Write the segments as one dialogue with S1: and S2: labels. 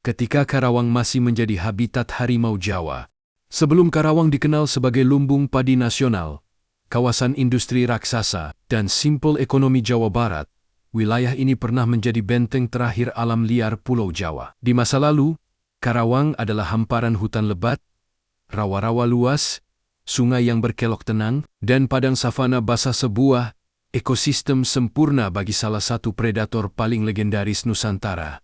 S1: ketika Karawang masih menjadi habitat harimau Jawa. Sebelum Karawang dikenal sebagai lumbung padi nasional, kawasan industri raksasa, dan simpul ekonomi Jawa Barat, wilayah ini pernah menjadi benteng terakhir alam liar Pulau Jawa. Di masa lalu, Karawang adalah hamparan hutan lebat, rawa-rawa luas, sungai yang berkelok tenang, dan padang savana basah, sebuah ekosistem sempurna bagi salah satu predator paling legendaris Nusantara,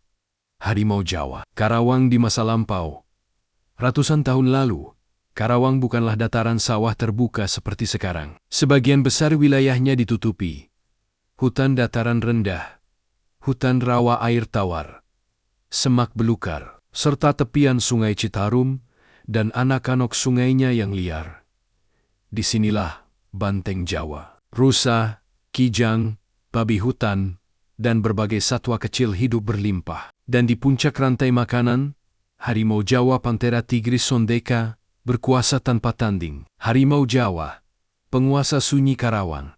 S1: harimau Jawa. Karawang di masa lampau. Ratusan tahun lalu, Karawang bukanlah dataran sawah terbuka seperti sekarang. Sebagian besar wilayahnya ditutupi hutan dataran rendah, hutan rawa air tawar, semak belukar, serta tepian sungai Citarum dan anak-anak sungainya yang liar. Disinilah banteng Jawa, rusa, kijang, babi hutan, dan berbagai satwa kecil hidup berlimpah. Dan di puncak rantai makanan, harimau Jawa Panthera tigris sondeka berkuasa tanpa tanding. Harimau Jawa, penguasa sunyi Karawang.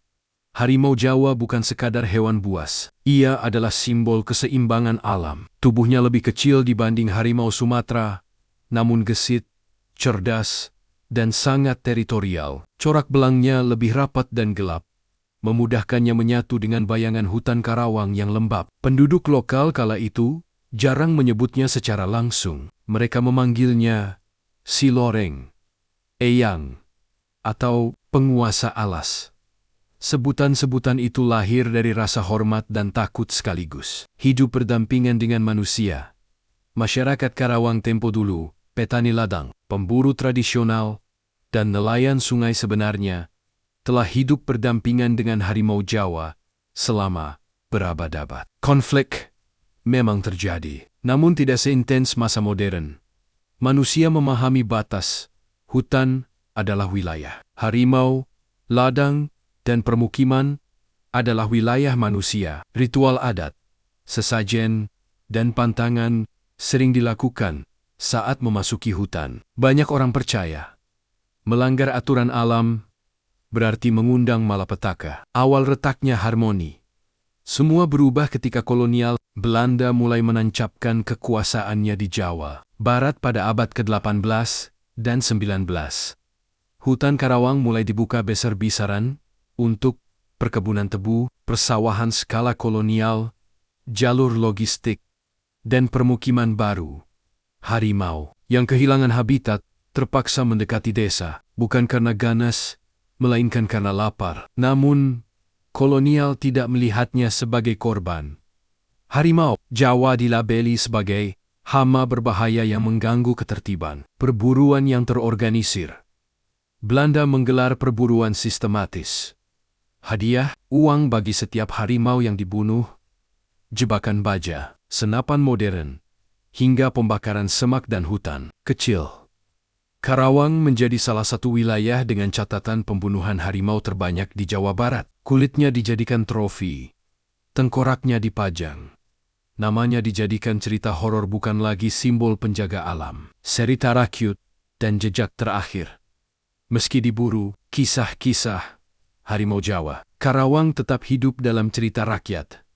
S1: Harimau Jawa bukan sekadar hewan buas. Ia adalah simbol keseimbangan alam. Tubuhnya lebih kecil dibanding harimau Sumatera, namun gesit, cerdas, dan sangat teritorial. Corak belangnya lebih rapat dan gelap, memudahkannya menyatu dengan bayangan hutan Karawang yang lembab. Penduduk lokal kala itu jarang menyebutnya secara langsung. Mereka memanggilnya Si Loreng, Eyang, atau penguasa alas. Sebutan-sebutan itu lahir dari rasa hormat dan takut sekaligus. Hidup berdampingan dengan manusia. Masyarakat Karawang tempo dulu, petani ladang, pemburu tradisional, dan nelayan sungai sebenarnya, telah hidup berdampingan dengan harimau Jawa selama berabad-abad. Konflik memang terjadi, namun tidak seintens masa modern. Manusia memahami batas, hutan adalah wilayah. Harimau, ladang, dan permukiman adalah wilayah manusia. Ritual adat, sesajen, dan pantangan sering dilakukan saat memasuki hutan. Banyak orang percaya melanggar aturan alam berarti mengundang malapetaka. Awal retaknya harmoni. Semua berubah ketika kolonial Belanda mulai menancapkan kekuasaannya di Jawa Barat pada abad ke-18 dan 19. Hutan Karawang mulai dibuka besar-besaran untuk perkebunan tebu, persawahan skala kolonial, jalur logistik, dan permukiman baru. Harimau yang kehilangan habitat terpaksa mendekati desa, bukan karena ganas, melainkan karena lapar. Namun, kolonial tidak melihatnya sebagai korban. Harimau Jawa dilabeli sebagai hama berbahaya yang mengganggu ketertiban. Perburuan yang terorganisir. Belanda menggelar perburuan sistematis. Hadiah, uang bagi setiap harimau yang dibunuh, jebakan baja, senapan modern, hingga pembakaran semak dan hutan kecil. Karawang menjadi salah satu wilayah dengan catatan pembunuhan harimau terbanyak di Jawa Barat. Kulitnya dijadikan trofi, tengkoraknya dipajang. Namanya dijadikan cerita horor, bukan lagi simbol penjaga alam. Seri Tarakyut dan Jejak Terakhir. Meski diburu, kisah-kisah harimau Jawa, Karawang tetap hidup dalam cerita rakyat.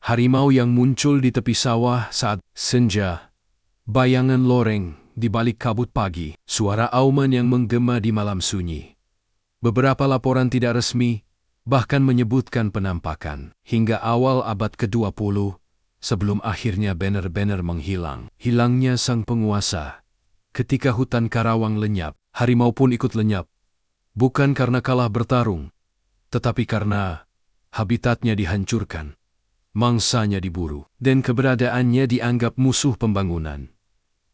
S1: Harimau yang muncul di tepi sawah saat senja, bayangan loreng di balik kabut pagi, suara auman yang menggema di malam sunyi. Beberapa laporan tidak resmi bahkan menyebutkan penampakan hingga awal abad ke-20, sebelum akhirnya benar-benar menghilang. Hilangnya sang penguasa. Ketika hutan Karawang lenyap, harimau pun ikut lenyap. Bukan karena kalah bertarung, tetapi karena habitatnya dihancurkan, mangsanya diburu, dan keberadaannya dianggap musuh pembangunan.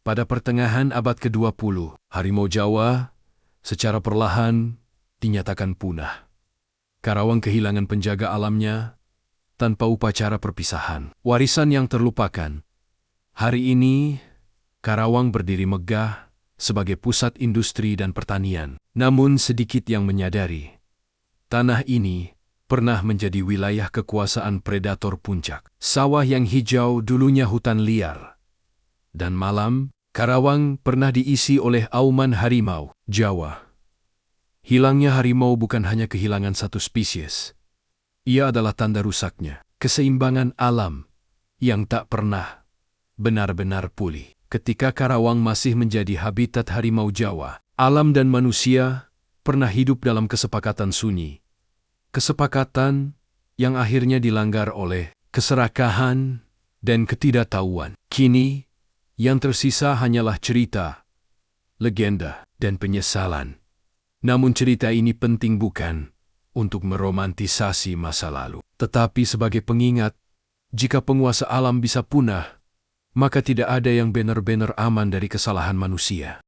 S1: Pada pertengahan abad ke-20, harimau Jawa secara perlahan dinyatakan punah. Karawang kehilangan penjaga alamnya tanpa upacara perpisahan. Warisan yang terlupakan. Hari ini, Karawang berdiri megah sebagai pusat industri dan pertanian. Namun sedikit yang menyadari, tanah ini pernah menjadi wilayah kekuasaan predator puncak. Sawah yang hijau dulunya hutan liar. Dan malam, Karawang pernah diisi oleh auman harimau Jawa. Hilangnya harimau bukan hanya kehilangan satu spesies. Ia adalah tanda rusaknya keseimbangan alam yang tak pernah benar-benar pulih. Ketika Karawang masih menjadi habitat harimau Jawa, alam dan manusia pernah hidup dalam kesepakatan sunyi. Kesepakatan yang akhirnya dilanggar oleh keserakahan dan ketidaktahuan. Kini, yang tersisa hanyalah cerita, legenda, dan penyesalan. Namun cerita ini penting bukan untuk meromantisasi masa lalu, tetapi sebagai pengingat, jika penguasa alam bisa punah, maka tidak ada yang benar-benar aman dari kesalahan manusia.